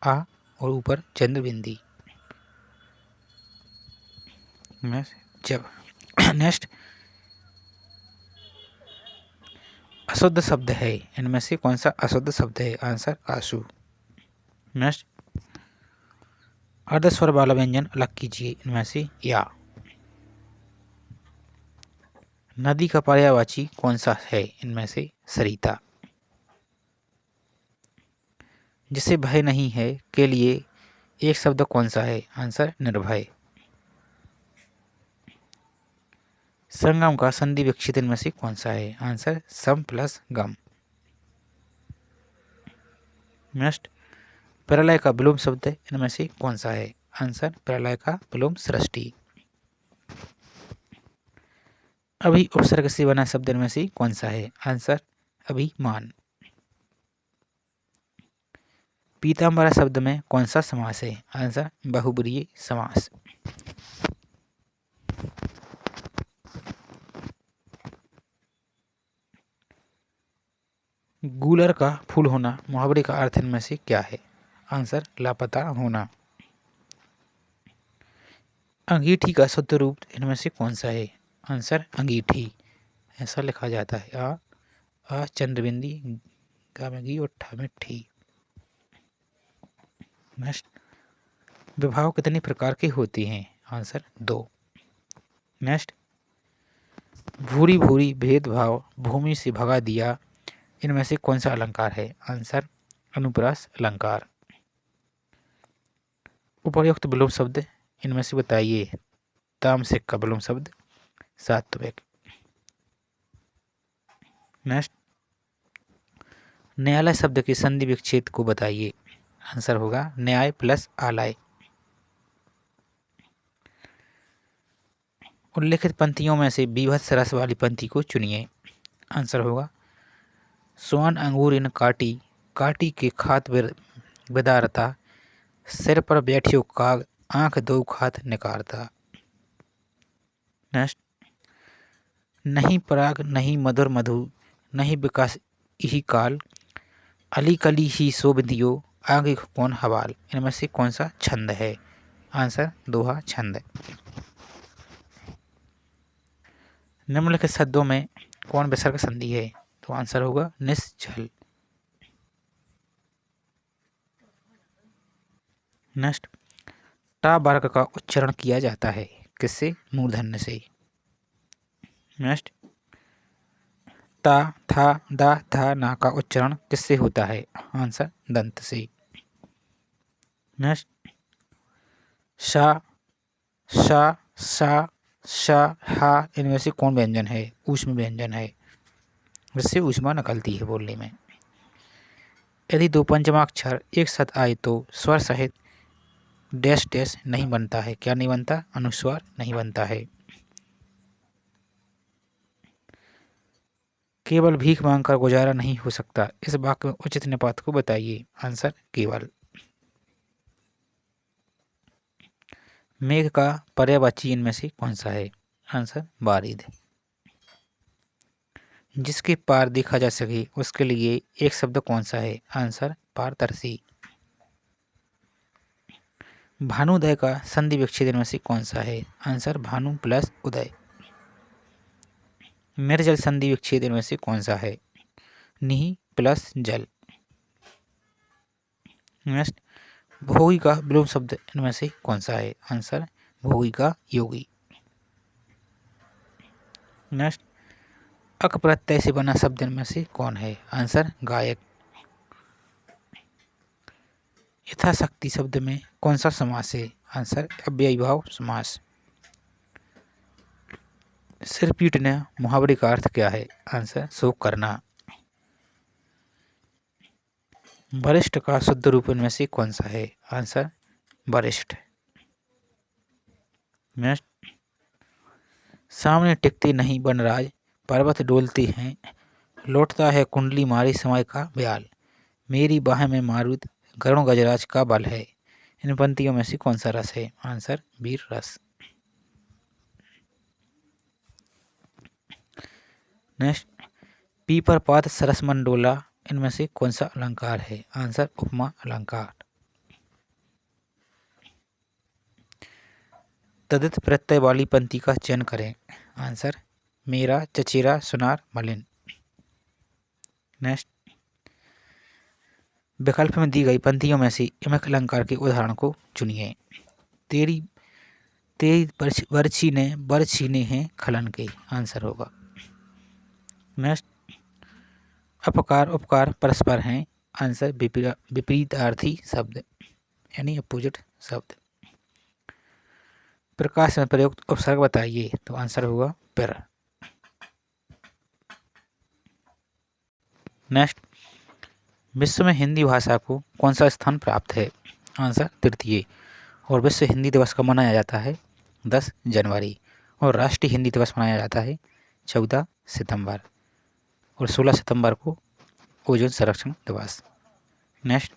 आ और ऊपर चंद्र बिंदी। नेक्स्ट, अशुद्ध शब्द है, इनमें से कौन सा अशुद्ध शब्द है? आंसर आंसू। नेक्स्ट, अर्ध स्वर वाला व्यंजन अलग कीजिए, इनमें से या। नदी का पर्यायवाची कौन सा है? इनमें से सरिता। जिसे भय नहीं है के लिए एक शब्द कौन सा है? आंसर निर्भय। संगम का संधि विक्षित इनमें से कौन सा है? आंसर सम प्लस गम। नेक्स्ट, प्रलय का विलोम शब्द इनमें से कौन सा है? आंसर प्रलय का विलोम सृष्टि। अभी उपसर्ग से बना शब्द इनमें से कौन सा है? आंसर अभिमान। पीताम्बरा शब्द में कौन सा समास है? आंसर बहुब्रीहि समास। गूलर का फूल होना मुहावरे का अर्थ इनमें से क्या है? आंसर लापता होना। अंगीठी का शुद्ध रूप इनमें से कौन सा है? आंसर अंगीठी, ऐसा लिखा जाता है। आ चंद्रबिंदी, गा में घी और ठा में ठी। नेक्स्ट, विभाव कितने प्रकार के होते हैं? आंसर 2। नेक्स्ट, भूरी भूरी भेदभाव भूमि से भगा दिया, इनमें से कौन सा अलंकार है? आंसर अनुप्रास अलंकार। उपर्युक्त विलोम शब्द इनमें से बताइए। तामसिक का विलोम शब्द सात्विक। नेक्स्ट, न्यायालय शब्द के संधि विच्छेद को बताइए। आंसर होगा न्याय प्लस आलय। उल्लेखित पंक्तियों में से बीभत्स रस वाली पंक्ति को चुनिए। आंसर होगा स्वान अंगूर इन काटी, काटी के खात विदारता, सिर पर बैठियो काग, आंख दो खात निकारता। नेक्स्ट, नहीं पराग नहीं मधुर मधु, नहीं विकास यही काल, अली कली ही शोभ दियो, आगे कौन हवाल। इनमें से कौन सा छंद है? आंसर दोहा छंद। निम्नलिखित शब्दों में कौन विसर्ग संधि है? तो आंसर होगा निश्चल। नेक्स्ट, टा वर्ग का उच्चारण किया जाता है किससे? मूर्धन्य से। नेक्स्ट, ता था दा था ना का उच्चारण किससे होता है? आंसर दंत से। नेक्स्ट, शा शा सा शा हा, इनमें से कौन व्यंजन है? ऊष्म व्यंजन है, जिससे ऊष्मा निकलती है बोलने में। यदि दो पंचमाक्षर एक साथ आए तो स्वर सहित डैश डैश नहीं बनता है। क्या नहीं बनता? अनुस्वार नहीं बनता है। केवल भीख मांगकर गुजारा नहीं हो सकता। इस वाक्य में उचित निपात को बताइए। आंसर केवल। मेघ का पर्यायवाची इनमें से कौन सा है? आंसर बारिद। जिसके पार देखा जा सके उसके लिए एक शब्द कौन सा है? आंसर पारदर्शी। भानुदय का संधि विच्छेद इनमें से कौन सा है? आंसर भानु प्लस उदय। निर्जल संधि विच्छेद इनमें से कौन सा है? निहि प्लस जल। नेक्स्ट, भोगी का विलोम शब्द इनमें से कौन सा है? आंसर भोगी का योगी। नेक्स्ट, अक प्रत्यय से बना शब्द इनमें से कौन है? आंसर गायक। यथाशक्ति शब्द में कौन सा समास है? आंसर अव्ययीभाव समास। सिर पीटना मुहावरे का अर्थ क्या है? आंसर शोक करना। वरिष्ठ का शुद्ध रूप इनमें से कौन सा है? आंसर वरिष्ठ। नेक्स्ट, सामने टिकते नहीं वनराज, पर्वत डोलते हैं, लौटता है कुंडली मारी समय का ब्याल, मेरी बाह में मारुत गरुण गजराज का बल है। इन पंक्तियों में से कौन सा रस है? आंसर वीर रस। नेक्स्ट, पीपर पात सरस मन डोला, इनमें से कौन सा अलंकार है? आंसर उपमा अलंकार। तदित प्रत्यय वाली पंक्ति का चयन करें। आंसर मेरा, चचेरा, सुनार, मलिन। नेक्स्ट, विकल्प में दी गई पंक्तियों में से यमक अलंकार के उदाहरण को चुनिए। तेरी तेरी बरछी ने बर छीने हैं खलन के। आंसर होगा। नेक्स्ट, अपकार उपकार परस्पर हैं। आंसर विपरीतार्थी शब्द यानी अपोजिट शब्द। प्रकाश में प्रयुक्त उपसर्ग बताइए। तो आंसर होगा पर। नेक्स्ट, विश्व में हिंदी भाषा को कौन सा स्थान प्राप्त है? आंसर तृतीय। और विश्व हिंदी दिवस कब मनाया जाता है? 10 जनवरी। और राष्ट्रीय हिंदी दिवस मनाया जाता है 14 सितंबर। और 16 सितंबर को ओजोन संरक्षण दिवस। नेक्स्ट,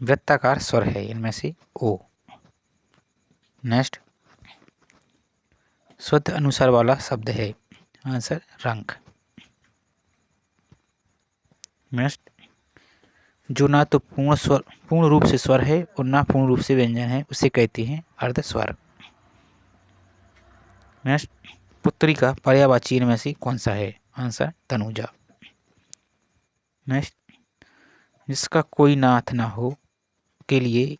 वृत्ताकार स्वर है इनमें से ओ। नेक्स्ट, शुद्ध अनुसार वाला शब्द है। आंसर रंग। नेक्स्ट, जो ना तो पूर्ण रूप से स्वर है और ना पूर्ण रूप से व्यंजन है उसे कहते हैं अर्ध स्वर। नेक्स्ट, पुत्री का पर्यायवाची इनमें से कौन सा है? आंसर तनुजा। नेक्स्ट, जिसका कोई नाथ ना हो के लिए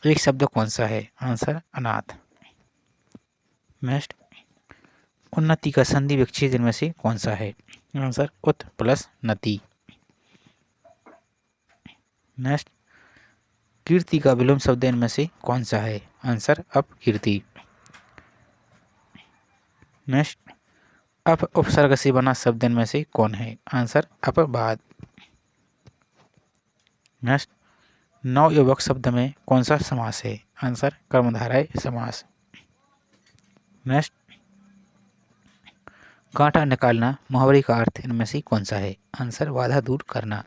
एक शब्द कौन सा है? आंसर अनाथ। नेक्स्ट, उन्नति का संधि विच्छेद इनमें से कौन सा है? आंसर उत प्लस नति। नेक्स्ट, कीर्ति का विलोम शब्द इनमें से कौन सा है? आंसर अपकीर्ति। नेक्स्ट, अप उपसर्ग से बना शब्द इनमें से कौन है? आंसर अपवाद। नेक्स्ट, नवयुवक शब्द में कौन सा समास है? आंसर कर्मधारय समास। नेक्स्ट, कांटा निकालना मुहावरे का अर्थ इनमें से कौन सा है? आंसर बाधा दूर करना।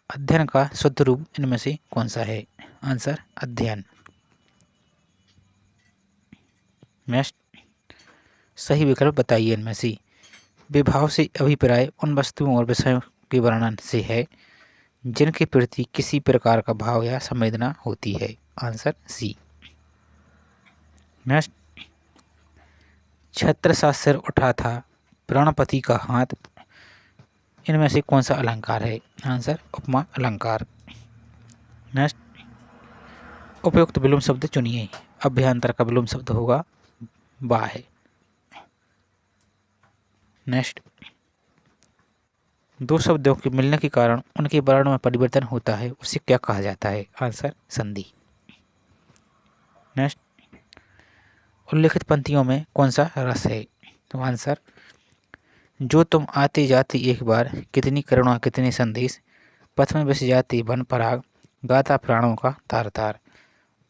अध्ययन का शुद्ध रूप इनमें से कौन सा है? आंसर अध्ययन। नेक्स्ट, सही विकल्प बताइए इनमें से। विभाव से अभिप्राय उन वस्तुओं और विषयों के वर्णन से है जिनके प्रति किसी प्रकार का भाव या संवेदना होती है। Answer C. नेक्स्ट, छत्र सा सिर उठा था प्राणपति का हाथ, इनमें से कौन सा अलंकार है? आंसर उपमा अलंकार। नेक्स्ट, उपयुक्त विलोम शब्द चुनिए। अभ्यंतर का विलोम शब्द होगा बाह्य। नेक्स्ट, दो शब्दों के मिलने के कारण उनके वर्ण में परिवर्तन होता है उसे क्या कहा जाता है? आंसर संधि। नेक्स्ट, उल्लिखित पंक्तियों में कौन सा रस है? तो आंसर जो तुम आते जाते एक बार, कितनी करुणा कितने संदेश, पथ में बस जाती वन पराग, गाता प्राणों का तार तार।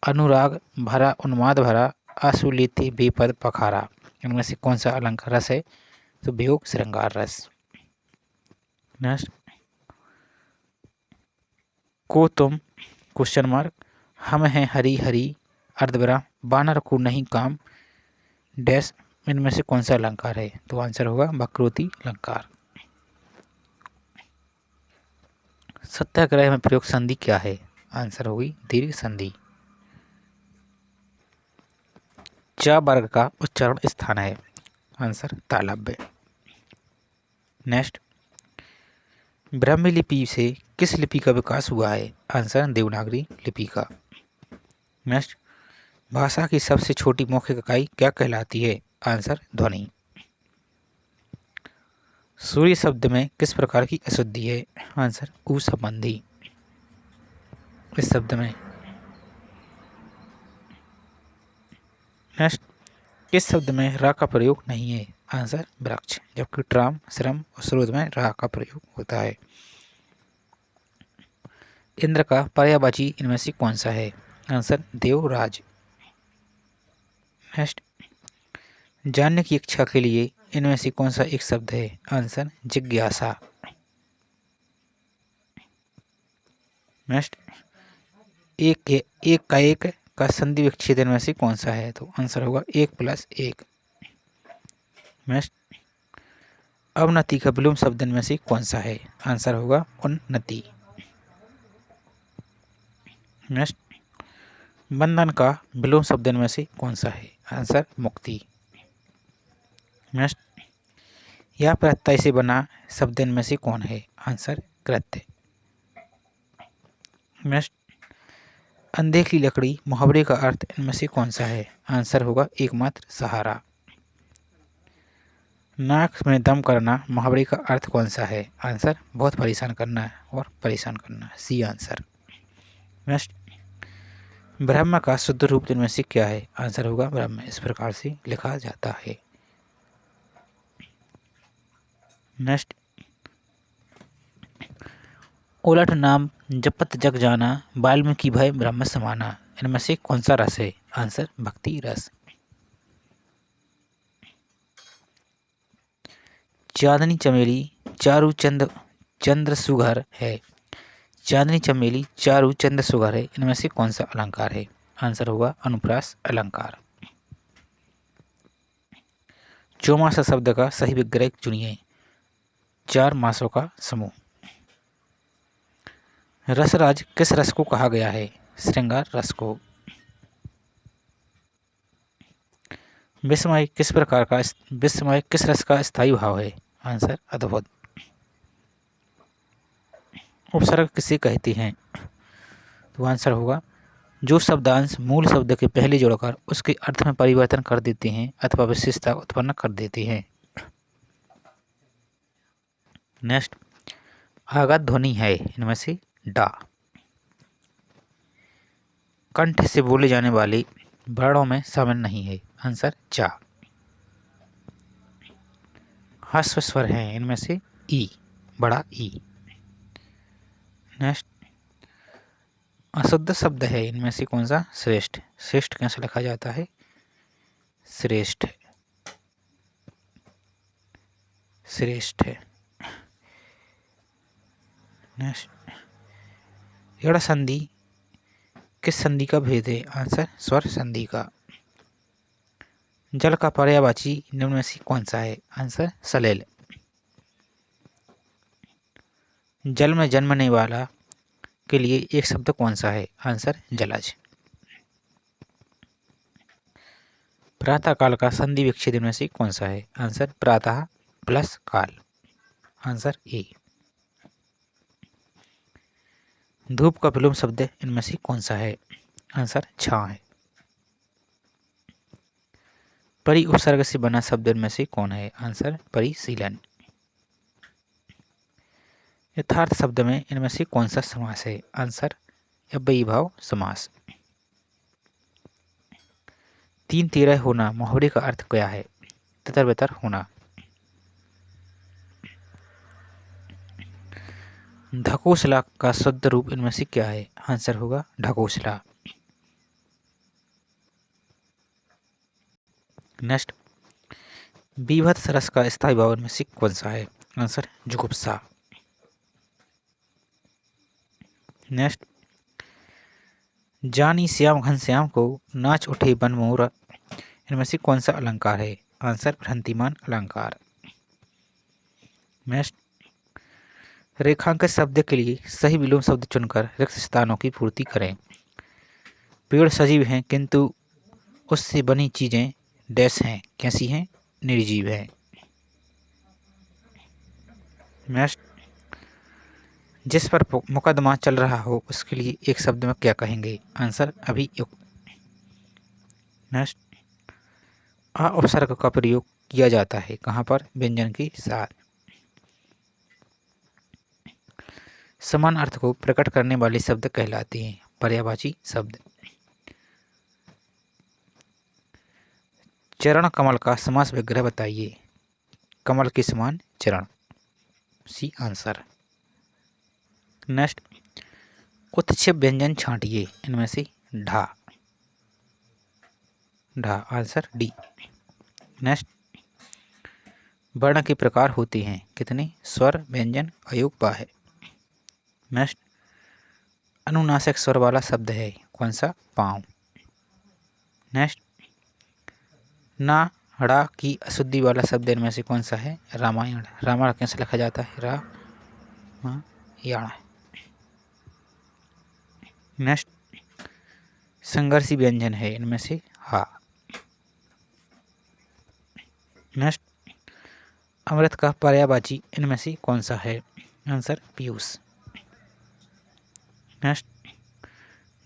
अनुराग भरा उन्माद भरा, आंसू लेती बेपद पखारा। इनमें से कौन सा अलंकार रस है? तो वियोग श्रृंगार रस। नेक्स्ट, को तुम क्वेश्चन मार्क, हम हैं हरी हरी अर्धविराम, बानर को नहीं काम डैश। इनमें से कौन सा अलंकार है? तो आंसर होगा वक्रोति अलंकार। सत्याग्रह में प्रयोग संधि क्या है? आंसर होगी दीर्घ संधि। च वर्ग का उच्चारण स्थान है? आंसर तालव्य। नेक्स्ट, ब्राह्मी लिपि से किस लिपि का विकास हुआ है? आंसर देवनागरी लिपि का। नेक्स्ट, भाषा की सबसे छोटी मौखिक इकाई क्या कहलाती है? आंसर ध्वनि। सूर्य शब्द में किस प्रकार की अशुद्धि है? आंसर उ संबंधी। इस शब्द में। नेक्स्ट, किस शब्द में रा का प्रयोग नहीं है? आंसर वृक्ष, जबकि ट्राम, श्रम और स्रोत में रा का प्रयोग होता है। इंद्र का पर्यायवाची इनमें से कौन सा है? आंसर देवराज। नेक्स्ट, जानने की इच्छा के लिए इनमें से कौन सा एक शब्द है? आंसर जिज्ञासा। नेक्स्ट, एक का संधि विच्छेद इनमें से कौन सा है? तो आंसर होगा 1+1। नेक्स्ट, अवनति का विलोम शब्द इनमें से कौन सा है? आंसर होगा उन्नति। नेक्स्ट, बंधन का विलोम शब्द इनमें से कौन सा है? आंसर मुक्ति। नेक्स्ट, या प्रत्यय से बना शब्द इनमें से कौन है? आंसर कृत्य। नेक्स्ट, अंधे की लकड़ी मुहावरे का अर्थ इनमें से कौन सा है? आंसर होगा एकमात्र सहारा। नाक में दम करना मुहावरे का अर्थ कौन सा है? आंसर बहुत परेशान करना और परेशान करना, सी आंसर। नेक्स्ट, ब्रह्म का शुद्ध रूप इनमें से क्या है? आंसर होगा ब्रह्म, इस प्रकार से लिखा जाता है। नेक्स्ट, उलट नाम जपत जग जाना, वाल्मीकि भय ब्रह्म समाना। इनमें से कौन सा रस है? आंसर भक्ति रस। चांदनी चमेली चारु चंद्र सुघर है। चांदनी चमेली चारु चंद्र सुघर है, इनमें से कौन सा अलंकार है? आंसर होगा अनुप्रास अलंकार। चौमासा शब्द का सही विग्रह चुनिए। 4 मासों का समूह। रसराज किस रस को कहा गया है? श्रृंगार रस को। विस्मय किस रस का स्थायी भाव है? आंसर अद्भुत। उपसर्ग किसे कहते हैं? तो आंसर होगा जो शब्दांश मूल शब्द के पहले जोड़कर उसके अर्थ में परिवर्तन कर देते हैं अथवा विशेषता उत्पन्न कर देते हैं। नेक्स्ट, आगत ध्वनि है इनमें से डा। कंठ से बोले जाने वाले वर्णों में शामिल नहीं है। आंसर चा। ह्रस्व स्वर है इनमें से ई, बड़ा ई। नेक्स्ट, अशुद्ध शब्द है इनमें से कौन सा? श्रेष्ठ। श्रेष्ठ कैसे लिखा जाता है? श्रेष्ठ, श्रेष्ठ है। नेक्स्ट, यड़ संधि किस संधि का भेद है? आंसर स्वर संधि का। जल का पर्यायवाची निम्न में से कौन सा है? आंसर सलिल। जल में जन्मने वाला के लिए एक शब्द कौन सा है? आंसर जलज। प्रातः काल का संधि विच्छेद में से कौन सा है? आंसर प्रातः प्लस काल, आंसर ए। धूप का विलोम शब्द इनमें से कौन सा है? आंसर छां है। परि उपसर्ग से बना शब्द इनमें से कौन है? आंसर परिशीलन। यथार्थ शब्द में इनमें से कौन सा समास है? आंसर अव्ययी भाव समास। 3-13 होना मुहावरे का अर्थ क्या है? तितर बितर होना। ढकोसला का शुद्ध रूप इनमें से क्या है? आंसर होगा ढकोसला। नेक्स्ट, बीभत्स रस का स्थायी भाव इनमें से कौन सा है? आंसर जुगुप्सा। नेक्स्ट, जानी श्याम घनश्याम को नाच उठे बनमोर इनमें से कौन सा अलंकार है? आंसर भ्रांतिमान अलंकार। नेक्स्ट, रेखांकित शब्द के लिए सही विलोम शब्द चुनकर रिक्त स्थानों की पूर्ति करें। पेड़ सजीव हैं किंतु उससे बनी चीजें डैश हैं, कैसी हैं? निर्जीव हैं। नेक्स्ट, जिस पर मुकदमा चल रहा हो उसके लिए एक शब्द में क्या कहेंगे? आंसर अभियुक्त। नेक्स्ट, आ उपसर्ग का प्रयोग किया जाता है कहाँ पर? व्यंजन के साथ। समान अर्थ को प्रकट करने वाले शब्द कहलाते हैं पर्यायवाची शब्द। चरण कमल का समास विग्रह बताइए। कमल के समान चरण, सी आंसर। नेक्स्ट, उत्क्षेप व्यंजन छांटिए इनमें से ढा, ढा आंसर डी। नेक्स्ट, वर्ण के प्रकार होते हैं कितने? स्वर, व्यंजन, अयोग, बाह्य। नेक्स्ट, अनुनासिक स्वर वाला शब्द है कौन सा? पाँव। नेक्स्ट, ना हड़ा की अशुद्धि वाला शब्द इनमें से कौन सा है? रामायण। रामायण कैसे लिखा जाता है? रामायण। नेक्स्ट, संघर्षी व्यंजन है इनमें से हा। नेक्स्ट, अमृत का पर्यायवाची इनमें से कौन सा है? आंसर पीयूष। नेक्स्ट,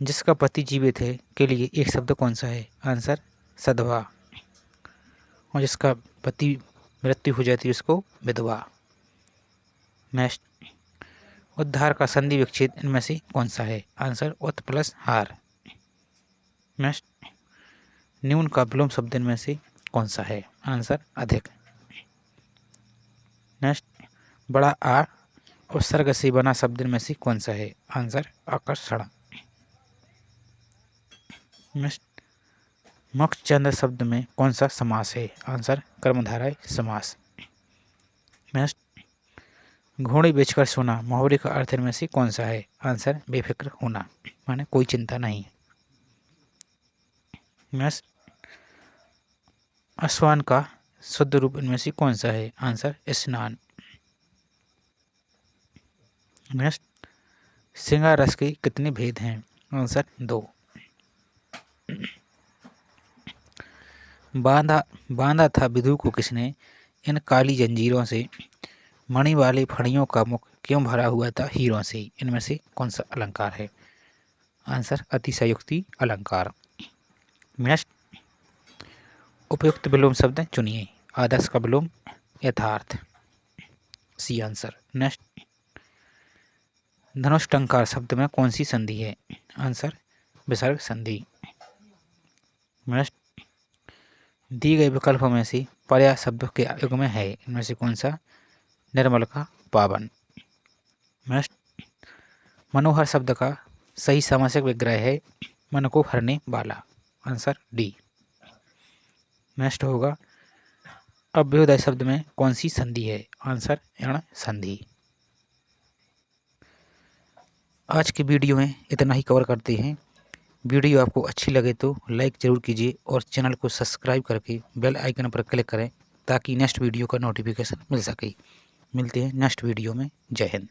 जिसका पति जीवित है के लिए एक शब्द कौन सा है? आंसर सधवा। और जिसका पति मृत्यु हो जाती है उसको विधवा। नेक्स्ट, उद्धार का संधि विच्छेद इनमें से कौन सा है? आंसर उत प्लस हार। नेक्स्ट, न्यून का विलोम शब्द इनमें से कौन सा है? आंसर अधिक। नेक्स्ट, बड़ा आ उपसर्ग से बना शब्द में से कौन सा है? आंसर आकर्षण। नेक्स्ट, मुखचंद्र शब्द में कौन सा समास है? आंसर कर्मधारय समास। नेक्स्ट, घोड़े बेचकर सोना मुहावरे का अर्थ इनमें से कौन सा है? आंसर बेफिक्र होना, माने कोई चिंता नहीं। नेक्स्ट, आसवान का शुद्ध रूप इनमें से कौन सा है? आंसर स्नान। नेक्स्ट, श्रृंगार रस के कितने भेद हैं? आंसर 2। बांधा था विधु को किसने, इन काली जंजीरों से, मणि वाले फणियों का मुख क्यों भरा हुआ था हीरों से, इनमें से कौन सा अलंकार है? आंसर अतिशयोक्ति अलंकार। नेक्स्ट, उपयुक्त विलोम शब्द चुनिए। आदर्श का विलोम यथार्थ, सी आंसर। नेक्स्ट, धनुष टंकार शब्द में कौन सी संधि है? आंसर विसर्ग संधि। नेक्स्ट, दी गए विकल्पों में से पर्याय शब्द के युग में है इनमें से कौन सा? निर्मल का पावन। नेक्स्ट, मनोहर शब्द का सही समासिक विग्रह है मन को हरने वाला, आंसर डी। नेक्स्ट होगा अभ्युदय शब्द में कौन सी संधि है? आंसर यण संधि। आज की वीडियो में इतना ही कवर करते हैं। वीडियो आपको अच्छी लगे तो लाइक ज़रूर कीजिए और चैनल को सब्सक्राइब करके बेल आइकन पर क्लिक करें ताकि नेक्स्ट वीडियो का नोटिफिकेशन मिल सके। मिलते हैं नेक्स्ट वीडियो में। जय हिंद।